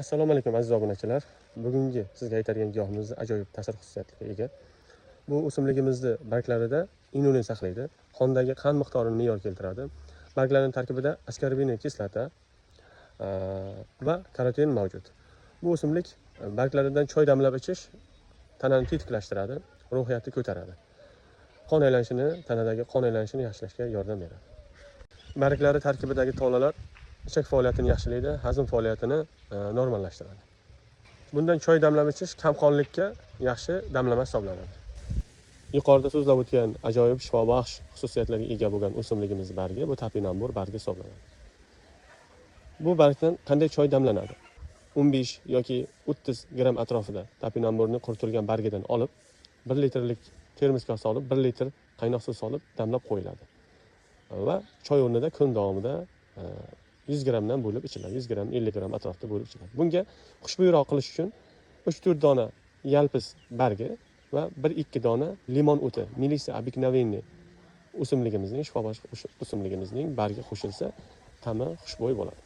Assalomu alaykum aziz obunachilar. Bugungi sizga aytadigan giyohimiz ajoyib ta'sir xususiyatiga ega. Bu o'simligimizni barglarida inulin saqlaydi, qondagi qand miqdorini me'yor keltiradi. Barglarning tarkibida askorbiniy kislota va karotin mavjud. Bu o'simlik barglaridan choy damlab ichish tanani tetiklashtiradi, ruhiyatni ko'taradi. Qon aylanishini, tanadagi qon aylanishini yaxshilashga yordam beradi. Barglari tarkibidagi tolalar ichak faoliyatini yaxshilaydi, hazm faoliyatini normallashtiradi. Bundan choy damlab ichish kamqonlikka yaxshi damlama hisoblanadi. Yuqorida so'zlab o'tgan ajoyib shifobaxsh xususiyatlarga ega bo'lgan o'simligimiz bargi bu topinambur bargi hisoblanadi. Bu bargdan qanday choy damlanadi? 15 yoki 30 gram atrofida topinamburni quritilgan bargidan olib, 1 litrlik termos kosa olib, 1 litr qaynoq suv solib damlab qo'yiladi. Va choy o'rnida kun davomida 100 gramdan bo'lib ichiladi. 100 gram, 50 gram atrofida bo'lib ichiladi. Bunga xushbo'yroq qilish uchun 3-4 dona yalpiz bargi va 1-2 dona limon o'ti, Melissa obыкновенный o'simligimizning, shifobaxsh o'simligimizning bargi qo'shilsa, ta'mi xushbo'y bo'ladi.